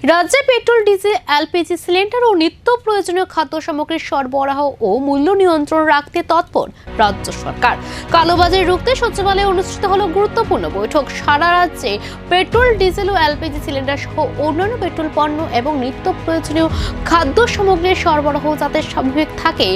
রাজ্যে petrol, diesel, LPG cylinder ও নিত্য প্রয়োজনীয় খাদ্য সামগ্রীর সরবরাহ ও মূল্য নিয়ন্ত্রণ রাখতে তৎপর রাজ্য সরকার। কালোবাজারি রুখতে সচিবালয়ে অনুষ্ঠিত হলো গুরুত্বপূর্ণ বৈঠক। সারা রাজ্যে পেট্রোল, ডিজেল ও এলপিজি সিলিন্ডার সহ অন্যান্য পেট্রোল পণ্য এবং নিত্য প্রয়োজনীয় খাদ্য সামগ্রীর সরবরাহ যাতে স্বাভাবিক থাকে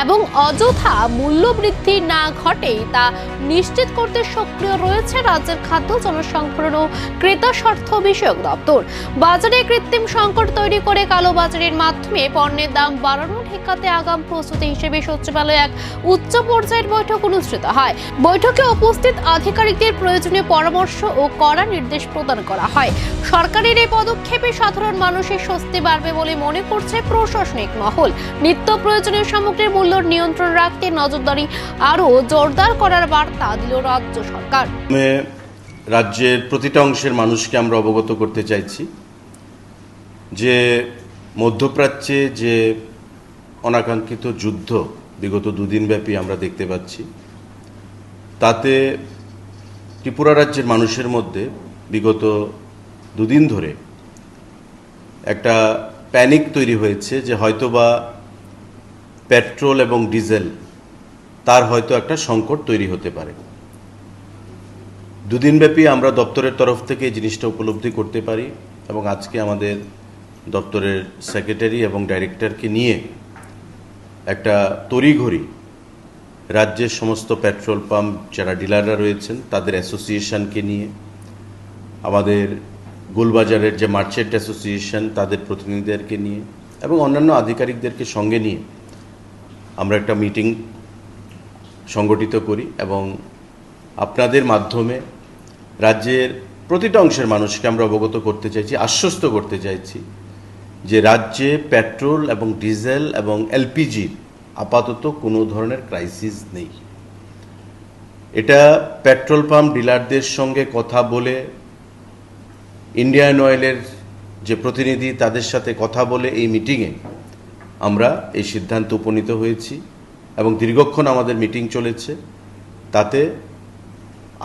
এবং অযথা মূল্য বৃদ্ধি না ঘটে তা নিশ্চিত করতে সক্রিয় রয়েছে রাজ্যের খাদ্য, জনসংভরণ ও ক্রেতা স্বার্থ বিষয়ক দপ্তর। বাজারে কৃত্রিম সংকট তৈরি করে কালোবাজারের মাধ্যমে পণ্যের দাম বাড়ানো ঠেকাতে আগাম প্রস্তুতি হিসেবে সচিবালয়ে এক উচ্চ পর্যায়ের বৈঠক অনুষ্ঠিত হয়। বৈঠকে উপস্থিত আধিকারিকদের প্রয়োজনীয় পরামর্শ ও কড়া নির্দেশ প্রদান করা হয়। সরকারের এই পদক্ষেপে সাধারণ মানুষের স্বস্তি বাড়বে বলে মনে করছে প্রশাসনিক মহল। নিত্য প্রয়োজনীয় সামগ্রীর মূল্য নিয়ন্ত্রণ রাখতে নজরদারি আরও জোরদার করার বার্তা দিল রাজ্য সরকার। রাজ্যের প্রতিটা অংশের মানুষকে আমরা অবগত করতে চাইছি যে মধ্যপ্রাচ্যে যে অনাকাঙ্ক্ষিত যুদ্ধ বিগত দুদিনব্যাপী আমরা দেখতে পাচ্ছি, তাতে ত্রিপুরা রাজ্যের মানুষের মধ্যে বিগত দুদিন ধরে একটা প্যানিক তৈরি হয়েছে যে হয়তোবা পেট্রোল এবং ডিজেল তার হয়তো একটা সংকট তৈরি হতে পারে। দুদিনব্যাপী আমরা দপ্তরের তরফ থেকে এই জিনিসটা উপলব্ধি করতে পারি এবং আজকে আমাদের দপ্তরের সেক্রেটারি এবং ডাইরেক্টরকে নিয়ে একটা তড়িঘড়ি রাজ্যের সমস্ত পেট্রোল পাম্প যারা ডিলাররা রয়েছেন তাদের অ্যাসোসিয়েশনকে নিয়ে, আমাদের গোলবাজারের যে মার্চেন্ট অ্যাসোসিয়েশন তাদের প্রতিনিধিদেরকে নিয়ে এবং অন্যান্য আধিকারিকদেরকে সঙ্গে নিয়ে আমরা একটা মিটিং সংগঠিত করি এবং আপনাদের মাধ্যমে রাজ্যের প্রতিটা অংশের মানুষকে আমরা অবগত করতে চাইছি, আশ্বস্ত করতে চাইছি যে রাজ্যে পেট্রোল এবং ডিজেল এবং এলপিজির আপাতত কোনো ধরনের ক্রাইসিস নেই। এটা পেট্রোল পাম্প ডিলারদের সঙ্গে কথা বলে, ইন্ডিয়ান অয়েলের যে প্রতিনিধি তাদের সাথে কথা বলে এই মিটিংয়ে আমরা এই সিদ্ধান্ত উপনীত হয়েছি এবং দীর্ঘক্ষণ আমাদের মিটিং চলেছে। তাতে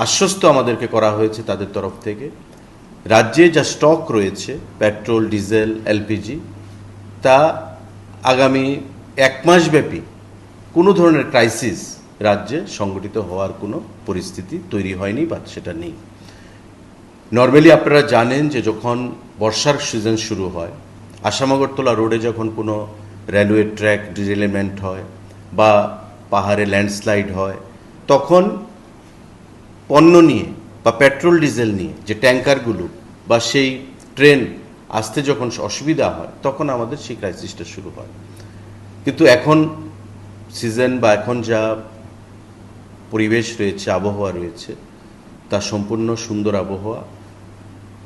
আশ্বস্ত আমাদেরকে করা হয়েছে তাদের তরফ থেকে রাজ্যে যা স্টক রয়েছে পেট্রোল, ডিজেল, এলপিজি, তা আগামী 1 মাস ব্যাপী কোনো ধরনের ক্রাইসিস রাজ্যে সংগঠিত হওয়ার কোনো পরিস্থিতি তৈরি হয়নি বা সেটা নেই। নর্মালি আপনারা জানেন যে যখন বর্ষার সিজন শুরু হয়, আসাম-আগরতলা রোডে যখন কোনো রেলওয়ে ট্র্যাক ডিরেলমেন্ট হয় বা পাহাড়ে ল্যান্ডস্লাইড হয়, তখন পণ্য নিয়ে বা পেট্রোল ডিজেল নিয়ে যে ট্যাঙ্কারগুলো বা সেই ট্রেন আসতে যখন অসুবিধা হয় তখন আমাদের সেই ক্রাইসিসটা শুরু হয়। কিন্তু এখন সিজন বা এখন যা পরিবেশ রয়েছে, আবহাওয়া রয়েছে, তা সম্পূর্ণ সুন্দর আবহাওয়া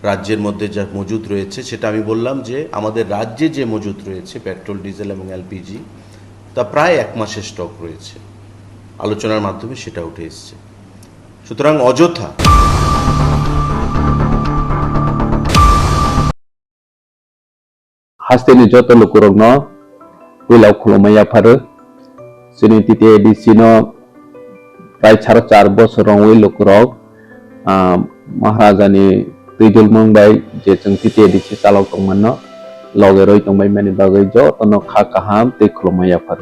রাজ্যের মধ্যে যা মজুদ রয়েছে, সেটা আমি বললাম যে আমাদের রাজ্যে যে মজুদ রয়েছে পেট্রোল, ডিজেল এবং এলপিজি তা প্রায় 1 মাসের স্টক রয়েছে। আলোচনার মাধ্যমে সেটা উঠে এসছে। সুতরাং অযথা হাস্তেনি যত লোকরগ্ন উইলাও খুলমাইয়া ফারো সিনিতিতে এডিসিনো প্রায় 4.5 বছর ওই লোকরগ महाराजानि दैजल मंबाय जे जों तिते एडिसि चालाव दंमोन लगे रय दंबाय माने बागै ज तनो खा काहाम दै खुलमाया फार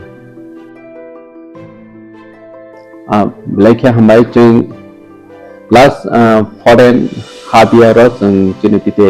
लाइखे हमबाय जों लास्ट फरेन हाफ इयार जों जिनि तिते